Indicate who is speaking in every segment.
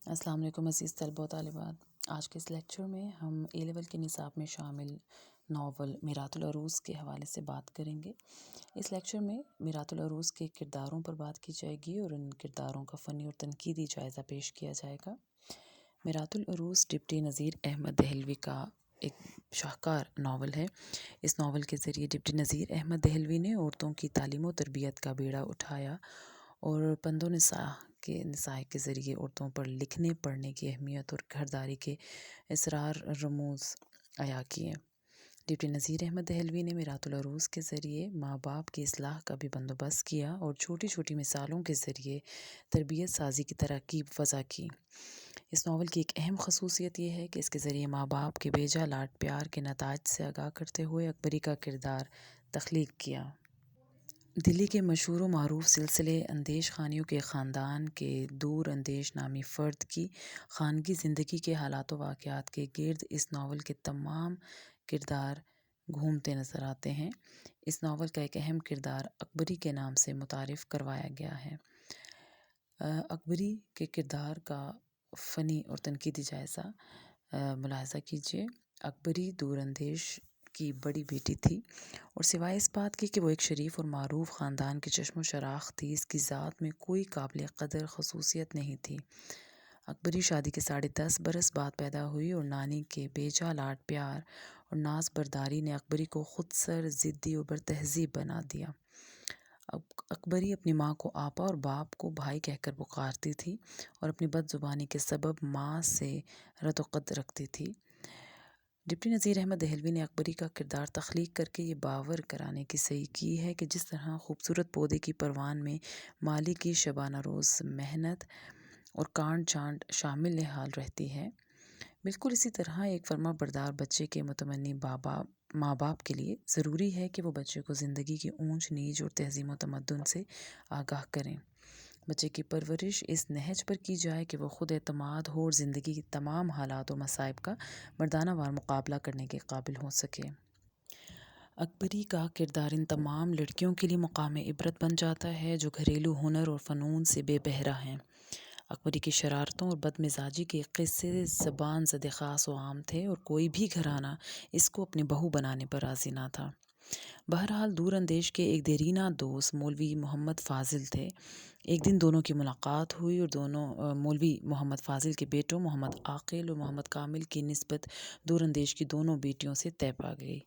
Speaker 1: السلام علیکم عزیز طلبہ و طالبات۔ آج کے اس لیکچر میں ہم اے لیول کے نصاب میں شامل ناول میرات العروس کے حوالے سے بات کریں گے۔ اس لیکچر میں میرات العروس کے کرداروں پر بات کی جائے گی اور ان کرداروں کا فنی اور تنقیدی جائزہ پیش کیا جائے گا۔ میرات العروس ڈپٹی نذیر احمد دہلوی کا ایک شاہکار ناول ہے۔ اس ناول کے ذریعے ڈپٹی نذیر احمد دہلوی نے عورتوں کی تعلیم و تربیت کا بیڑا اٹھایا اور پند و نصاح کے ذریعے عورتوں پر لکھنے پڑھنے کی اہمیت اور گھرداری کے اسرار رموز عیا کیے۔ ڈپٹی نذیر احمد دہلوی نے میرات العروس کے ذریعے ماں باپ کی اصلاح کا بھی بندوبست کیا اور چھوٹی چھوٹی مثالوں کے ذریعے تربیت سازی کی ترکیب وضع کی۔ اس ناول کی ایک اہم خصوصیت یہ ہے کہ اس کے ذریعے ماں باپ کے بیجا لاڈ پیار کے نتائج سے آگاہ کرتے ہوئے اکبری کا کردار تخلیق کیا۔ دلی کے مشہور و معروف سلسلے اندیش خانیوں کے خاندان کے دور اندیش نامی فرد کی خانگی زندگی کے حالات و واقعات کے گرد اس ناول کے تمام کردار گھومتے نظر آتے ہیں۔ اس ناول کا ایک اہم کردار اکبری کے نام سے متعارف کروایا گیا ہے۔ اکبری کے کردار کا فنی اور تنقیدی جائزہ ملاحظہ کیجیے۔ اکبری دور اندیش کی بڑی بیٹی تھی اور سوائے اس بات کی کہ وہ ایک شریف اور معروف خاندان کی چشم و شراخ تھی، اس کی ذات میں کوئی قابل قدر خصوصیت نہیں تھی۔ اکبری شادی کے 10.5 برس بعد پیدا ہوئی اور نانی کے بیجا لاڈ پیار اور ناز برداری نے اکبری کو خود سر، ضدی اور برتہذیب بنا دیا۔ اکبری اپنی ماں کو آپا اور باپ کو بھائی کہہ کر پکارتی تھی اور اپنی بد زبانی کے سبب ماں سے رد و قت رکھتی تھی۔ ڈپٹی نذیر احمد دہلوی نے اکبری کا کردار تخلیق کر کے یہ باور کرانے کی سعی کی ہے کہ جس طرح خوبصورت پودے کی پروان میں مالی کی شبانہ روز محنت اور کانٹ چھانٹ شامل حال رہتی ہے، بالکل اسی طرح ایک فرما بردار بچے کے متمنی ماں باپ کے لیے ضروری ہے کہ وہ بچے کو زندگی کی اونچ نیچ اور تہذیب و تمدن سے آگاہ کریں۔ بچے کی پرورش اس نہج پر کی جائے کہ وہ خود اعتماد ہو اور زندگی کی تمام حالات و مصائب کا مردانہ وار مقابلہ کرنے کے قابل ہو سکے۔ اکبری کا کردار ان تمام لڑکیوں کے لیے مقام عبرت بن جاتا ہے جو گھریلو ہنر اور فنون سے بے بہرہ ہیں۔ اکبری کی شرارتوں اور بد مزاجی کے قصے زبان زد خاص و عام تھے اور کوئی بھی گھرانہ اس کو اپنی بہو بنانے پر راضی نہ تھا۔ بہرحال دور اندیش کے ایک دیرینہ دوست مولوی محمد فاضل تھے۔ ایک دن دونوں کی ملاقات ہوئی اور دونوں مولوی محمد فاضل کے بیٹوں محمد عاقل اور محمد کامل کی نسبت دور اندیش کی دونوں بیٹیوں سے طے پا گئی۔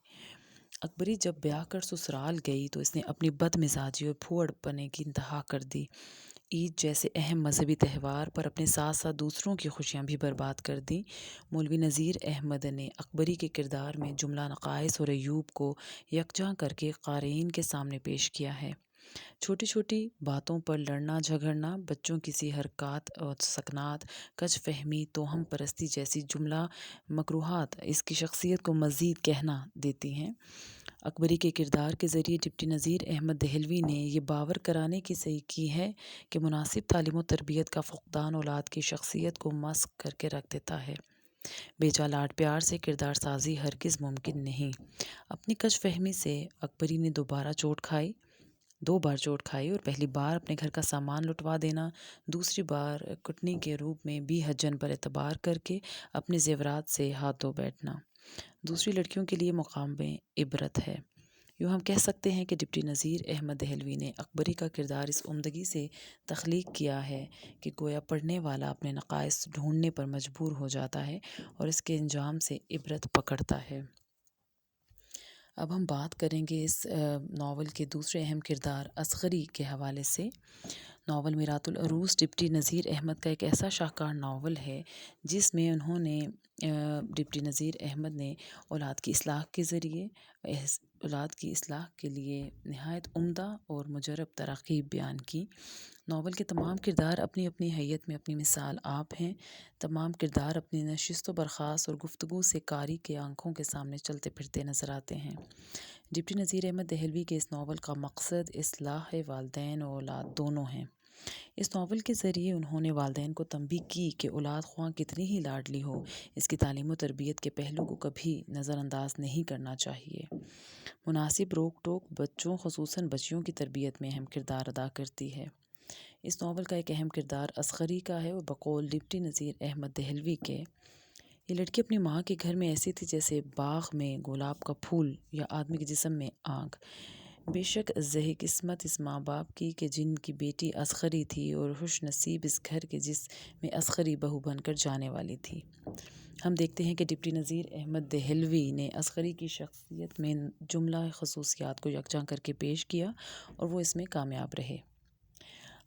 Speaker 1: اکبری جب بیاہ کر سسرال گئی تو اس نے اپنی بد مزاجی اور پھوڑ پنے کی انتہا کر دی۔ عید جیسے اہم مذہبی تہوار پر اپنے ساتھ ساتھ دوسروں کی خوشیاں بھی برباد کر دیں۔ مولوی نذیر احمد نے اکبری کے کردار میں جملہ نقائص اور عیوب کو یکجا کر کے قارئین کے سامنے پیش کیا ہے۔ چھوٹی چھوٹی باتوں پر لڑنا جھگڑنا، بچوں کی سی حرکات اور سکنات، کج فہمی، توہم پرستی جیسی جملہ مکروہات اس کی شخصیت کو مزید گہنا دیتی ہیں۔ اکبری کے کردار کے ذریعے ڈپٹی نذیر احمد دہلوی نے یہ باور کرانے کی سعی کی ہے کہ مناسب تعلیم و تربیت کا فقدان اولاد کی شخصیت کو مسخ کر کے رکھ دیتا ہے۔ بیجا لاڈ پیار سے کردار سازی ہرگز ممکن نہیں۔ اپنی کج فہمی سے اکبری نے 2 بار چوٹ کھائی اور پہلی بار اپنے گھر کا سامان لٹوا دینا، دوسری بار کٹنی کے روپ میں بی حجن پر اعتبار کر کے اپنے زیورات سے ہاتھ دھو بیٹھنا، دوسری لڑکیوں کے لیے مقام عبرت ہے۔ یوں ہم کہہ سکتے ہیں کہ ڈپٹی نذیر احمد دہلوی نے اکبری کا کردار اس عمدگی سے تخلیق کیا ہے کہ گویا پڑھنے والا اپنے نقائص ڈھونڈنے پر مجبور ہو جاتا ہے اور اس کے انجام سے عبرت پکڑتا ہے۔ اب ہم بات کریں گے اس ناول کے دوسرے اہم کردار اصغری کے حوالے سے۔ ناول میرات العروس ڈپٹی نذیر احمد کا ایک ایسا شاہکار ناول ہے جس میں ڈپٹی نذیر احمد نے اولاد کی اصلاح کے ذریعے اولاد کی اصلاح کے لیے نہایت عمدہ اور مجرب تراکیب بیان کی۔ ناول کے تمام کردار اپنی اپنی حیت میں اپنی مثال آپ ہیں۔ تمام کردار اپنی نشست و برخاست اور گفتگو سے قاری کے آنکھوں کے سامنے چلتے پھرتے نظر آتے ہیں۔ ڈپٹی نذیر احمد دہلوی کے اس ناول کا مقصد اصلاح والدین و اولاد دونوں ہیں۔ اس ناول کے ذریعے انہوں نے والدین کو تنبیہ کی کہ اولاد خواہ کتنی ہی لاڈلی ہو، اس کی تعلیم و تربیت کے پہلو کو کبھی نظر انداز نہیں کرنا چاہیے۔ مناسب روک ٹوک بچوں خصوصاً بچیوں کی تربیت میں اہم کردار ادا کرتی ہے۔ اس ناول کا ایک اہم کردار اصغری کا ہے اور بقول ڈپٹی نذیر احمد دہلوی کے یہ لڑکی اپنی ماں کے گھر میں ایسی تھی جیسے باغ میں گلاب کا پھول یا آدمی کے جسم میں آنکھ۔ بے شک زہی قسمت اس ماں باپ کی کہ جن کی بیٹی اصغری تھی اور خوش نصیب اس گھر کے جس میں اصغری بہو بن کر جانے والی تھی۔ ہم دیکھتے ہیں کہ ڈپٹی نذیر احمد دہلوی نے اصغری کی شخصیت میں جملہ خصوصیات کو یکجا کر کے پیش کیا اور وہ اس میں کامیاب رہے۔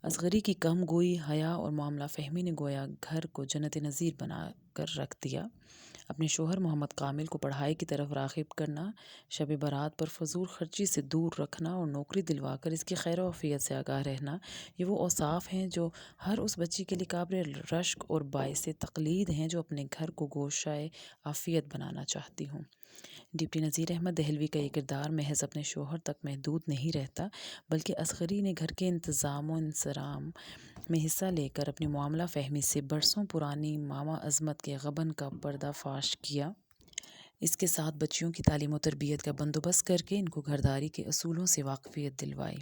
Speaker 1: اصغری کی کم گوئی، حیا اور معاملہ فہمی نے گویا گھر کو جنت نظیر بنا کر رکھ دیا۔ اپنے شوہر محمد کامل کو پڑھائی کی طرف راغب کرنا، شب برات پر فضول خرچی سے دور رکھنا اور نوکری دلوا کر اس کی خیر و عافیت سے آگاہ رہنا، یہ وہ اوصاف ہیں جو ہر اس بچی کے لیے قابل رشک اور باعث تقلید ہیں جو اپنے گھر کو گوشۂ عافیت بنانا چاہتی ہوں۔ ڈپٹی نذیر احمد دہلوی کا یہ کردار محض اپنے شوہر تک محدود نہیں رہتا، بلکہ اصغری نے گھر کے انتظام و انصرام میں حصہ لے کر اپنی معاملہ فہمی سے برسوں پرانی ماما عظمت کے غبن کا پردہ فاش کیا۔ اس کے ساتھ بچیوں کی تعلیم و تربیت کا بندوبست کر کے ان کو گھرداری کے اصولوں سے واقفیت دلوائی۔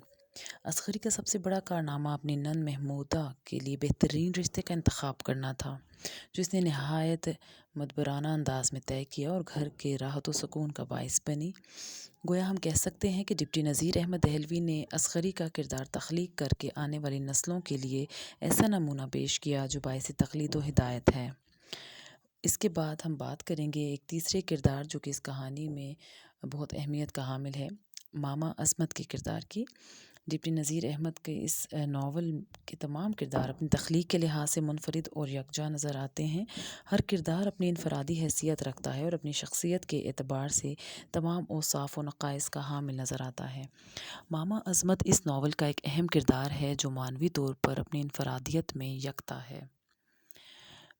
Speaker 1: اصغری کا سب سے بڑا کارنامہ اپنی نند محمودہ کے لیے بہترین رشتے کا انتخاب کرنا تھا، جو اس نے نہایت مدبرانہ انداز میں طے کیا اور گھر کے راحت و سکون کا باعث بنی۔ گویا ہم کہہ سکتے ہیں کہ ڈپٹی نذیر احمد دہلوی نے اصغری کا کردار تخلیق کر کے آنے والی نسلوں کے لیے ایسا نمونہ پیش کیا جو باعث تقلید و ہدایت ہے۔ اس کے بعد ہم بات کریں گے ایک تیسرے کردار جو کہ اس کہانی میں بہت اہمیت کا حامل ہے، ماما عصمت کے کردار کی۔ ڈپٹی نذیر احمد کے اس ناول کے تمام کردار اپنی تخلیق کے لحاظ سے منفرد اور یکجا نظر آتے ہیں۔ ہر کردار اپنی انفرادی حیثیت رکھتا ہے اور اپنی شخصیت کے اعتبار سے تمام اوصاف و نقائص کا حامل نظر آتا ہے۔ ماما عصمت اس ناول کا ایک اہم کردار ہے جو معنوی طور پر اپنی انفرادیت میں یکتا ہے۔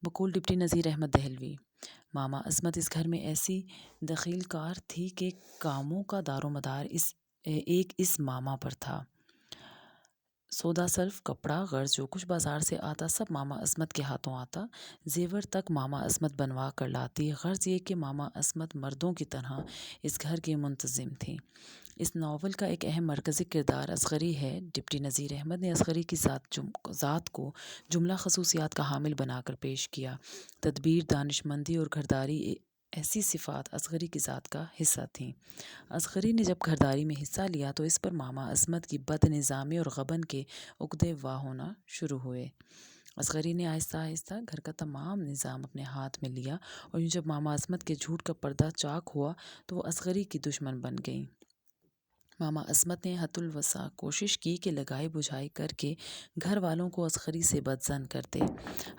Speaker 1: بقول ڈپٹی نذیر احمد دہلوی، ماما عصمت اس گھر میں ایسی دخیل کار تھی کہ کاموں کا دار و مدار اس ماما پر تھا۔ سودا سلف، کپڑا، غرض جو کچھ بازار سے آتا سب ماما عصمت کے ہاتھوں آتا، زیور تک ماما عصمت بنوا کر لاتی، غرض یہ کہ ماما عصمت مردوں کی طرح اس گھر کی منتظم تھی۔ اس ناول کا ایک اہم مرکزی کردار اصغری ہے۔ ڈپٹی نذیر احمد نے اصغری کی ذات کو جملہ خصوصیات کا حامل بنا کر پیش کیا۔ تدبیر، دانشمندی اور گھرداری ایسی صفات اصغری کی ذات کا حصہ تھیں۔ اصغری نے جب گھرداری میں حصہ لیا تو اس پر ماما عصمت کی بد نظامی اور غبن کے عقدے واہ ہونا شروع ہوئے۔ اصغری نے آہستہ آہستہ گھر کا تمام نظام اپنے ہاتھ میں لیا اور یوں جب ماما عصمت کے جھوٹ کا پردہ چاک ہوا تو وہ اصغری کی دشمن بن گئیں۔ ماما عصمت نے حد الوسع کوشش کی کہ لگائی بجھائی کر کے گھر والوں کو اصغری سے بدظن کر دے۔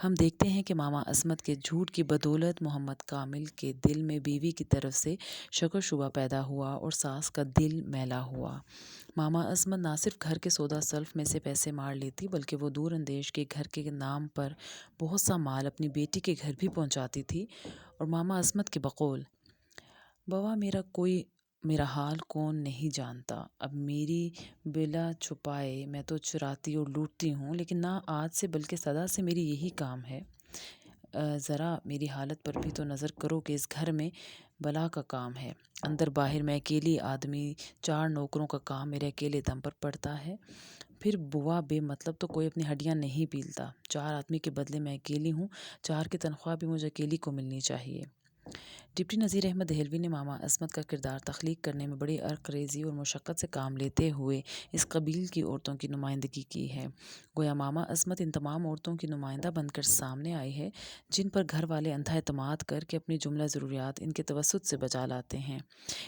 Speaker 1: ہم دیکھتے ہیں کہ ماما عصمت کے جھوٹ کی بدولت محمد کامل کے دل میں بیوی کی طرف سے شک و شبہ پیدا ہوا اور ساس کا دل میلا ہوا۔ ماما عصمت نہ صرف گھر کے سودا سلف میں سے پیسے مار لیتی بلکہ وہ دور اندیش کے گھر کے نام پر بہت سا مال اپنی بیٹی کے گھر بھی پہنچاتی تھی اور ماما عصمت کے بقول بوا میرا حال کون نہیں جانتا، اب میری بلا چھپائے میں تو چراتی اور لوٹتی ہوں، لیکن نہ آج سے بلکہ سدا سے میری یہی کام ہے۔ ذرا میری حالت پر بھی تو نظر کرو کہ اس گھر میں بلا کا کام ہے، اندر باہر میں اکیلی آدمی، 4 نوکروں کا کام میرے اکیلے دم پر پڑتا ہے۔ پھر بوا بے مطلب تو کوئی اپنی ہڈیاں نہیں پیلتا، 4 آدمی کے بدلے میں اکیلی ہوں، 4 کی تنخواہ بھی مجھے اکیلی کو ملنی چاہیے۔ ڈپٹی نذیر احمد دہلوی نے ماما عصمت کا کردار تخلیق کرنے میں بڑی عرق ریزی اور مشقت سے کام لیتے ہوئے اس قبیل کی عورتوں کی نمائندگی کی ہے۔ گویا ماما عصمت ان تمام عورتوں کی نمائندہ بن کر سامنے آئی ہے جن پر گھر والے اندھا اعتماد کر کے اپنی جملہ ضروریات ان کے توسط سے بجا لاتے ہیں۔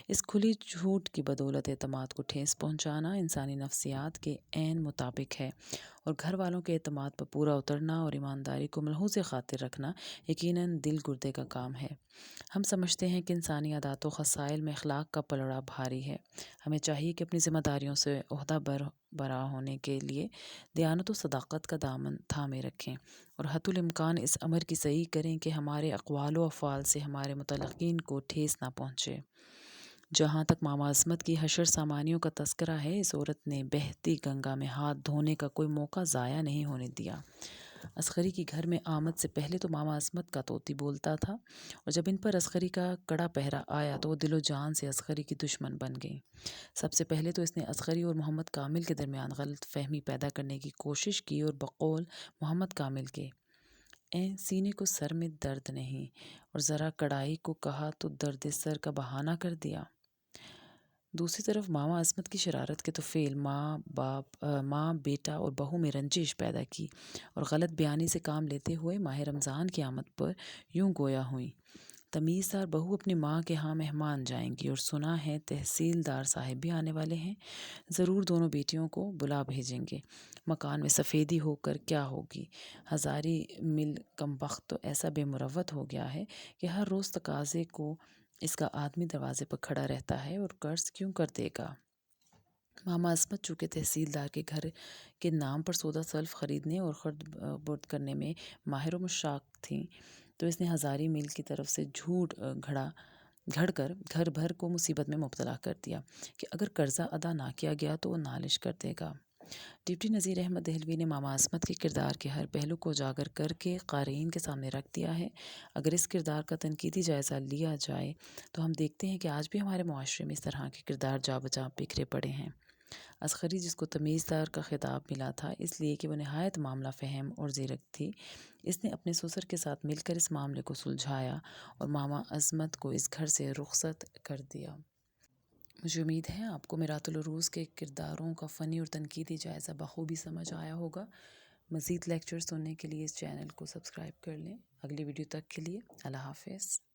Speaker 1: اس کھلی جھوٹ کی بدولت اعتماد کو ٹھیس پہنچانا انسانی نفسیات کے عین مطابق ہے اور گھر والوں کے اعتماد پر پورا اترنا اور ایمانداری کو ملحوظ خاطر رکھنا یقیناً دل گردے کا کام ہے۔ ہم سمجھتے ہیں کہ انسانی عادات و خصائل میں اخلاق کا پلڑا بھاری ہے۔ ہمیں چاہیے کہ اپنی ذمہ داریوں سے عہدہ برا ہونے کے لیے دیانت و صداقت کا دامن تھامے رکھیں اور حتی الامکان اس امر کی صحیح کریں کہ ہمارے اقوال و افعال سے ہمارے متعلقین کو ٹھیس نہ پہنچے۔ جہاں تک ماما عصمت کی حشر سامانیوں کا تذکرہ ہے، اس عورت نے بہتی گنگا میں ہاتھ دھونے کا کوئی موقع ضائع نہیں ہونے دیا۔ عسکری کی گھر میں آمد سے پہلے تو ماما عصمت کا طوطی بولتا تھا، اور جب ان پر عسکری کا کڑا پہرا آیا تو وہ دل و جان سے عسکری کی دشمن بن گئیں۔ سب سے پہلے تو اس نے عسکری اور محمد کامل کے درمیان غلط فہمی پیدا کرنے کی کوشش کی اور بقول محمد کامل کے سینے کو سر میں درد نہیں اور ذرا کڑائی کو کہا تو درد سر کا بہانہ کر دیا۔ دوسری طرف ماما عصمت کی شرارت کے طفیل ماں بیٹا اور بہو میں رنجش پیدا کی اور غلط بیانی سے کام لیتے ہوئے ماہ رمضان کی آمد پر یوں گویا ہوئیں: تمیزدار بہو اپنی ماں کے ہاں مہمان جائیں گی اور سنا ہے تحصیلدار صاحب بھی آنے والے ہیں، ضرور دونوں بیٹیوں کو بلا بھیجیں گے۔ مکان میں سفیدی ہو کر کیا ہوگی؟ ہزاری مل کمبخت تو ایسا بے مروت ہو گیا ہے کہ ہر روز تقاضے کو اس کا آدمی دروازے پر کھڑا رہتا ہے اور قرض کیوں کر دے گا؟ ماما عصمت چونکہ تحصیلدار کے گھر کے نام پر سودا سلف خریدنے اور خرد برد کرنے میں ماہر و مشتاق تھیں، تو اس نے ہزاری مل کی طرف سے جھوٹ گھڑ کر گھر بھر کو مصیبت میں مبتلا کر دیا کہ اگر قرضہ ادا نہ کیا گیا تو وہ نالش کر دے گا۔ ڈپٹی نذیر احمد دہلوی نے ماما عصمت کے کردار کے ہر پہلو کو اجاگر کر کے قارئین کے سامنے رکھ دیا ہے۔ اگر اس کردار کا تنقیدی جائزہ لیا جائے تو ہم دیکھتے ہیں کہ آج بھی ہمارے معاشرے میں اس طرح کے کردار جا بجا بکھرے پڑے ہیں۔ عسکری، جس کو تمیزدار کا خطاب ملا تھا اس لیے کہ وہ نہایت معاملہ فہم اور زیرک تھی، اس نے اپنے سسر کے ساتھ مل کر اس معاملے کو سلجھایا اور ماما عصمت کو اس گھر سے رخصت کر دیا۔ مجھے امید ہے آپ کو میرات العروض کے کرداروں کا فنی اور تنقیدی جائزہ بخوبی سمجھ آیا ہوگا۔ مزید لیکچر سننے کے لیے اس چینل کو سبسکرائب کر لیں۔ اگلی ویڈیو تک کے لیے اللہ حافظ۔